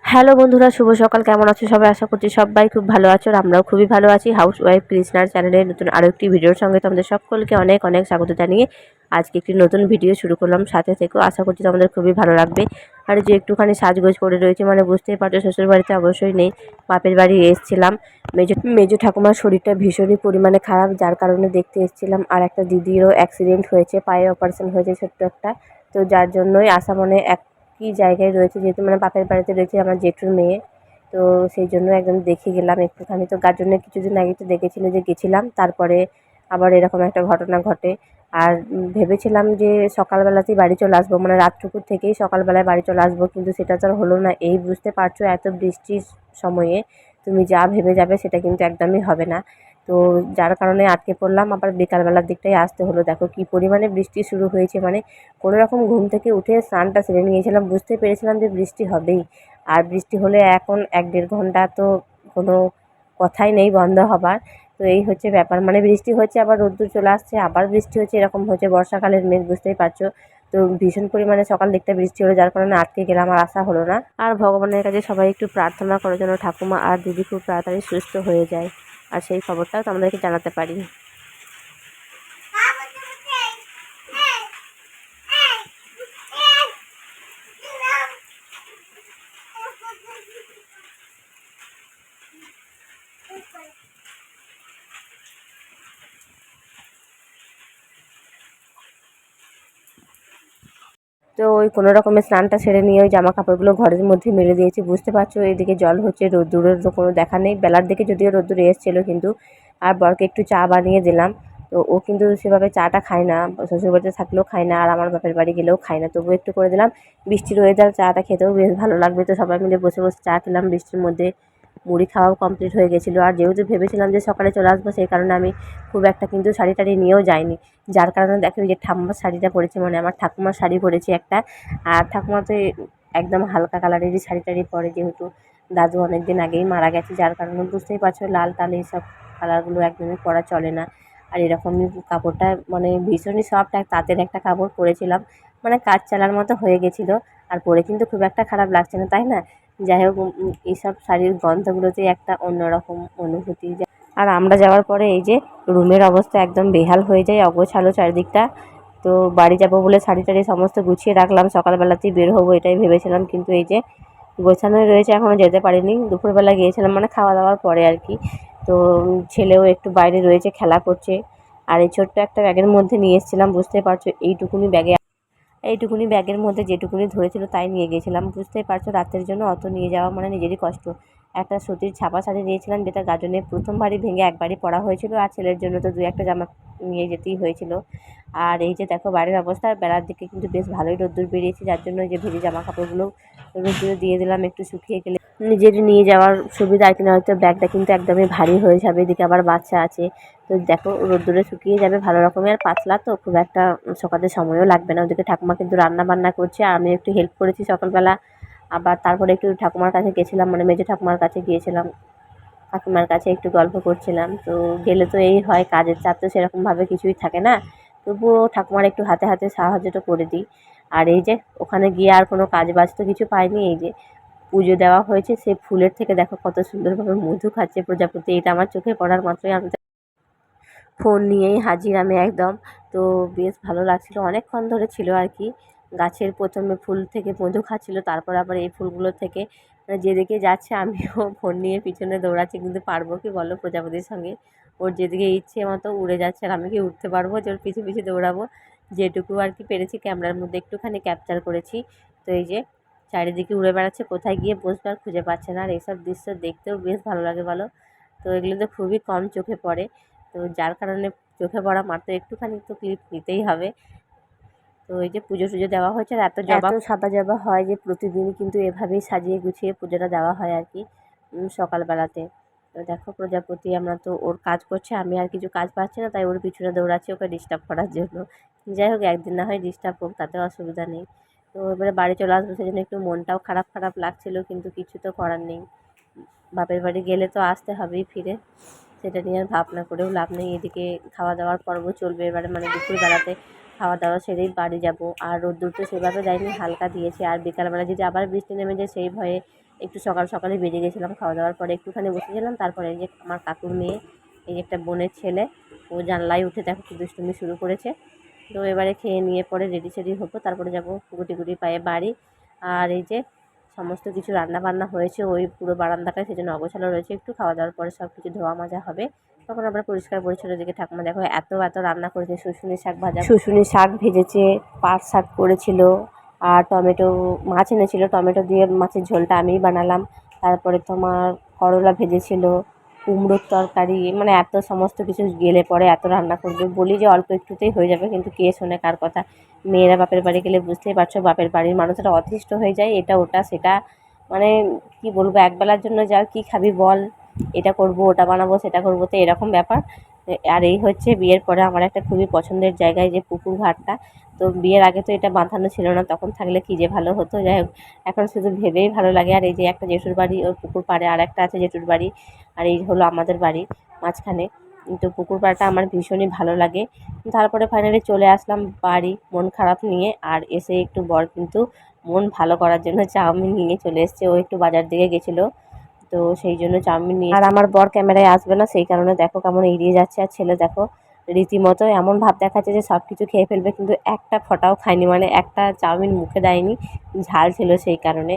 Hello বন্ধুরা, শুভ সকাল। কেমন আছো সবাই? আশা করছি সবাই খুব ভালো আছো আর আমরাও খুবই ভালো আছি। হাউস ওয়াইফ কৃষ্ণার চ্যানেলের নতুন আরও একটি ভিডিওর সঙ্গে তোমাদের সকলকে অনেক অনেক স্বাগত জানিয়ে আজকে একটি নতুন ভিডিও শুরু করলাম। সাথে থেকেও আশা করছি তোমাদের খুবই ভালো লাগবে। আর যে একটুখানি সাজগোজ করে রয়েছে, মানে বুঝতেই পারছো শ্বশুর বাড়িতে অবশ্যই নেই, বাপের বাড়ি এসেছিলাম। মেজো ঠাকুমার শরীরটা ভীষণই পরিমাণে খারাপ, যার কারণে দেখতে এসেছিলাম। আর একটা দিদিরও অ্যাক্সিডেন্ট হয়েছে, পায়ে অপারেশন হয়েছে ছোট্ট একটা। তো যার জন্যই আসা মনে কি জায়গায় রয়েছে, যেহেতু মানে বাপের বাড়িতে রয়েছে আমার জেঠুর মেয়ে। তো সেই জন্য একদম দেখে গেলাম একটুখানি। তো যার জন্য কিছুদিন আগে তো দেখেছিলে যে গেছিলাম, তারপরে আবার এরকম একটা ঘটনা ঘটে। আর ভেবেছিলাম যে সকালবেলাতেই বাড়ি চলে আসবো, মানে রাতটুকুর থেকেই সকালবেলায় বাড়ি চলে আসবো, কিন্তু সেটা তো আর হলো না। এই বুঝতে পারছো এত বৃষ্টির সময়ে তুমি যা ভেবে যাবে সেটা কিন্তু একদমই হবে না। তো যার কারণে আটকে পড়লাম, আবার বিকালবেলার দিকটাই আসতে হলো। দেখো কী পরিমাণে বৃষ্টি শুরু হয়েছে, মানে কোনো রকম ঘুম থেকে উঠে স্নানটা সেরে নিয়েছিলাম, বুঝতে পেরেছিলাম যে বৃষ্টি হবেই। আর বৃষ্টি হলে এখন ১-১.৫ ঘন্টা তো কোনো কথাই নেই বন্ধ হবার। তো এই হচ্ছে ব্যাপার, মানে বৃষ্টি হচ্ছে আবার রোদ্দুর চলে আসছে, আবার বৃষ্টি হচ্ছে, এরকম হচ্ছে বর্ষাকালের মেঘ, বুঝতেই পারছো। তো ভীষণ পরিমাণে সকাল দিকটা বৃষ্টি হলো, যার কারণে আটকে গেলাম, আর আসা হলো না। আর ভগবানের কাছে সবাই একটু প্রার্থনা করার জন্য ঠাকুমা আর দিদি খুব তাড়াতাড়ি সুস্থ হয়ে যায়, আর সেই খবরটাও তোমাদেরকে জানাতে পারি। তো ওই কোনো রকমে স্নানটা সেরে নিয়ে ওই জামা কাপড়গুলো ঘরের মধ্যে মেলে দিয়েছি। বুঝতে পারছো এদিকে জল হচ্ছে, রোদ্দুরের তো কোনো দেখা নেই। বেলার দিকে যদিও রোদ্দুর এসেছিলো কিন্তু। আর বরকে একটু চা বানিয়ে দিলাম। তো ও কিন্তু সেভাবে চাটা খায় না, শ্বশুরবাড়িতে থাকলেও খায় না, আর আমার বাপের বাড়ি গেলেও খায় না, তবুও একটু করে দিলাম। বৃষ্টির ওয়েদার, চাটা খেতেও বেশ ভালো লাগবে। তো সবাই মিলে বসে বসে চা খেলাম বৃষ্টির মধ্যে। মুড়ি খাওয়াও কমপ্লিট হয়ে গেছিলো। আর যেহেতু ভেবেছিলাম যে সকালে চলে আসবো, সেই কারণে আমি খুব একটা কিন্তু শাড়ি টাড়ি নিয়েও যাইনি। যার কারণে দেখো যে ঠাম্মার শাড়িটা পরেছি, মানে আমার ঠাকুমার শাড়ি পরেছি একটা। আর ঠাকুমা তো একদম হালকা কালারেরই শাড়ি টাড়ি পরে, যেহেতু দাদু অনেক দিন আগেই মারা গেছে, যার কারণে বুঝতেই পারছো লাল টাল এইসব কালারগুলো একদমই পরা চলে না। আর এরকমই কাপড়টা মানে ভীষণই সফট, এক তাঁতের একটা কাপড় পরেছিলাম, মানে কাজ চালার মতো হয়ে গেছিলো। আর পরে কিন্তু খুব একটা খারাপ লাগছে না, তাই না? যাই হোক, এইসব শাড়ির গন্ধগুলোতেই একটা অন্যরকম অনুভূতি। আর আমরা যাওয়ার পরে এই যে রুমের অবস্থা একদম বেহাল হয়ে যায়, অগোছালো চারিদিকটা। তো বাড়ি যাব বলে শাড়ি টাড়ি সমস্ত গুছিয়ে রাখলাম, সকালবেলাতেই বের হবো এটাই ভেবেছিলাম, কিন্তু এই যে গোছানোই রয়েছে, এখনও যেতে পারিনি। দুপুরবেলা গিয়েছিলাম, মানে খাওয়া দাওয়ার পরে আর কি। তো ছেলেও একটু বাইরে রয়েছে, খেলা করছে। আর এই ছোট্ট একটা ব্যাগের মধ্যে নিয়ে এসেছিলাম, বুঝতে পারছো এইটুকুনি ব্যাগের মধ্যে যেটুকুনি ধরেছিল তাই নিয়ে গিয়েছিলাম। বুঝতেই পারছো রাতের জন্য অত নিয়ে যাওয়া মানে নিজেরই কষ্ট। একটা সুতির ছাপা শাড়ি নিয়েছিলাম, যেটা গাজনে প্রথমবারই ভেঙে একবারই পরা হয়েছিল, আর ছেলের জন্য তো 2-1টা জামা নিয়ে যেতেই হয়েছিল। আর এই যে দেখো বাইরের অবস্থা, বেলার দিকে কিন্তু বেশ ভালোই রোদ্দুর বেরিয়েছে, যার জন্য এই যে ভেজে জামা কাপড়গুলো রোদ্দুরে দিয়ে দিলাম, একটু শুকিয়ে গেলে নিজেরই নিয়ে যাওয়ার সুবিধা। আর কিনা হয়তো ব্যাগটা কিন্তু একদমই ভারী হয়ে যাবে, এদিকে আবার বাচ্চা আছে। তো দেখো রোদ্দুরে শুকিয়ে যাবে ভালো রকমের, আর পাতলা তো খুব একটা সকালে সময়ও লাগবে না। ওদিকে ঠাকুমা কিন্তু রান্না বান্না করছে, আর আমি একটু হেল্প করেছি সকালবেলা। আবার তারপরে একটু ঠাকুমার কাছে গেছিলাম, মানে মেজো ঠাকুমার কাছে গিয়েছিলাম, কাকিমার কাছে একটু গল্প করছিলাম। তো গেলে তো এই হয়, কাজের চাপ তো সেরকমভাবে কিছুই থাকে না, তবুও ঠাকুমার একটু হাতে হাতে সাহায্যটা করে দিই। আর এই যে ওখানে গিয়ে আর কোনো কাজ বাজ তো কিছু পাইনি। এই যে পুজো দেওয়া হয়েছে, সেই ফুলের থেকে দেখো কত সুন্দরভাবে মধু খাচ্ছে প্রজাপতি, এটা আমার চোখে পড়ার মাত্রই আমি ফোন নিয়েই হাজির আমি একদম। তো বেশ ভালো লাগছিলো, অনেকক্ষণ ধরে ছিল আর কি। গাছের প্রথমে ফুল থেকে মধু খাচ্ছিলো, তারপর আবার এই ফুলগুলো থেকে যেদিকে যাচ্ছে আমিও ফোন নিয়ে পিছনে দৌড়াচ্ছি, কিন্তু পারবো কি বলো প্রজাপতির সঙ্গে? ওর যেদিকে ইচ্ছে মতো উড়ে যাচ্ছে, আর আমি কি উঠতে পারবো যে ওর পিছু পিছু দৌড়াবো? যেটুকু আর কি পেরেছি ক্যামেরার মধ্যে একটুখানি ক্যাপচার করেছি। তো এই যে চারিদিকে উড়ে বেড়াচ্ছে, কোথায় গিয়ে বসবে আর খুঁজে পাচ্ছে না। আর এইসব দৃশ্য দেখতেও বেশ ভালো লাগে বলো। তো এগুলো তো খুবই কম চোখে পড়ে, তো যার কারণে চোখে পড়া মাত্র একটুখানি তো ক্লিপ নিতেই হবে। তো এই যে পুজো টুজো দেওয়া হয়েছে, আর এত সাদা জবা হয় যে প্রতিদিনই কিন্তু এভাবেই সাজিয়ে গুছিয়ে পুজোটা দেওয়া হয় আর কি সকালবেলাতে। তো দেখো প্রজাপতি আমরা তো ওর কাজ করছে, আমি আর কিছু কাজ পাচ্ছি না, তাই ওর পিছনে দৌড়াচ্ছি ওকে ডিস্টার্ব করার জন্য। যাই হোক, একদিন না হয় ডিস্টার্ব হোক, তাতে অসুবিধা নেই। তো এবারে বাড়ি চলে আসবো, সেজন্য একটু মনটাও খারাপ খারাপ লাগছিলো, কিন্তু কিছু তো করার নেই। বাপের বাড়ি গেলে তো আসতে হবেই ফিরে, সেটা নিয়ে আর ভাবনা করেও লাভ নেই। এদিকে খাওয়া দাওয়ার পর্ব চলবে এবারে, মানে দুপুরবেলাতে খাওয়া দাওয়া সেরেই বাড়ি যাব। আর রোদ্দুর তো সেভাবে দেয়নি, হালকা দিয়েছে। আর বিকালবেলা যদি আবার বৃষ্টি নেমে যায় সেই ভয়ে একটু সকাল সকালে বেরিয়ে গেছিলাম। খাওয়া দাওয়ার পরে একটুখানি বসেছিলাম। তারপরে এই যে আমার কাকুর মেয়ে, এই যে একটা বোনের ছেলে, ও জানলায় উঠে দেখো কি দুষ্টুমি শুরু করেছে। তো এবারে খেয়ে নিয়ে পরে রেডি সেডি হবো, তারপরে যাবো গুটি গুটি পায়ে বাড়ি। আর এই যে সমস্ত কিছু রান্না বান্না হয়েছে ওই পুরো বারান্দাটায়, সেই জন্য অগোছালো রয়েছে একটু। খাওয়া দাওয়ার পরে সব কিছু ধোয়া মাজা হবে, তখন আবার পরিষ্কার পরিচ্ছন্ন। দিকে ঠাকুমা দেখো এত রান্না করেছে। শুশুনি শাক ভাজা, শুশুনি শাক ভেজেছে, পাট শাক করেছিল, আর টমেটো মাছ এনেছিল, টমেটো দিয়ে মাছের ঝোলটা আমিই বানালাম। তারপরে তোমার করলা ভেজেছিল, কুমড়োর তরকারি, মানে এত সমস্ত কিছু গেলে পরে এত রান্না করবে। বলি যে অল্প একটুতেই হয়ে যাবে, কিন্তু কে শোনে কার কথা। মেয়েরা বাপের বাড়ি গেলে বুঝতেই পারছো, বাপের বাড়ির মানুষরা অতিষ্ঠ হয়ে যায়, এটা ওটা সেটা, মানে কি বলবো, একবেলার জন্য যাও কি খাবি বল, এটা করব ওটা বানাবো সেটা করবো, তো এরকম ব্যাপার। আর এই হচ্ছে বিয়ের পরে আমার একটা খুবই পছন্দের জায়গায় যে পুকুর ঘাটটা। তো বিয়ের আগে তো এটা বাঁধানো ছিল না, তখন থাকলে কী যে ভালো হতো। যাই হোক, এখন শুধু ভেবেই ভালো লাগে। আর এই যে একটা জেঠুর বাড়ি ওর পুকুর পাড়ে, আর একটা আছে জেঠুর বাড়ি, আর এই হলো আমাদের বাড়ি মাঝখানে। তো পুকুর পাড়টা আমার ভীষণই ভালো লাগে। তারপরে ফাইনালি চলে আসলাম বাড়ি মন খারাপ নিয়ে। আর এসে একটু বর কিন্তু মন ভালো করার জন্য চাউমিন নিয়ে চলে এসছে। ও একটু বাজার দিকে গেছিলো, তো সেই জন্য চাউমিন নিয়ে। আর আমার বর ক্যামেরায় আসবে না, সেই কারণে দেখো কেমন এড়িয়ে যাচ্ছে। আর ছেলে দেখো রীতিমতো এমন ভাব দেখাচ্ছে যে সব কিছু খেয়ে ফেলবে, কিন্তু একটা ফোঁটাও খায়নি, মানে একটা চাউমিন মুখে দেয়নি। ঝাল ছিল সেই কারণে।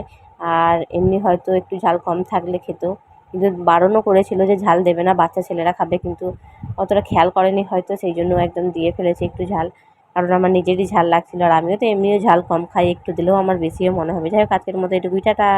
আর এমনি হয়তো একটু ঝাল কম থাকলে খেত, কিন্তু বারণও করেছিল যে ঝাল দেবে না, বাচ্চা ছেলেরা খাবে, কিন্তু অতটা খেয়াল করেনি হয়তো, সেই জন্য একদম দিয়ে ফেলেছে একটু ঝাল। কারণ আমার নিজেরই ঝাল লাগছিল, আর আমিও তো এমনিও ঝাল কম খাই, একটু দিলেও আমার বেশিও মনে হবে। যাই হোক, আজকের মতো এটুকুই, টাটা।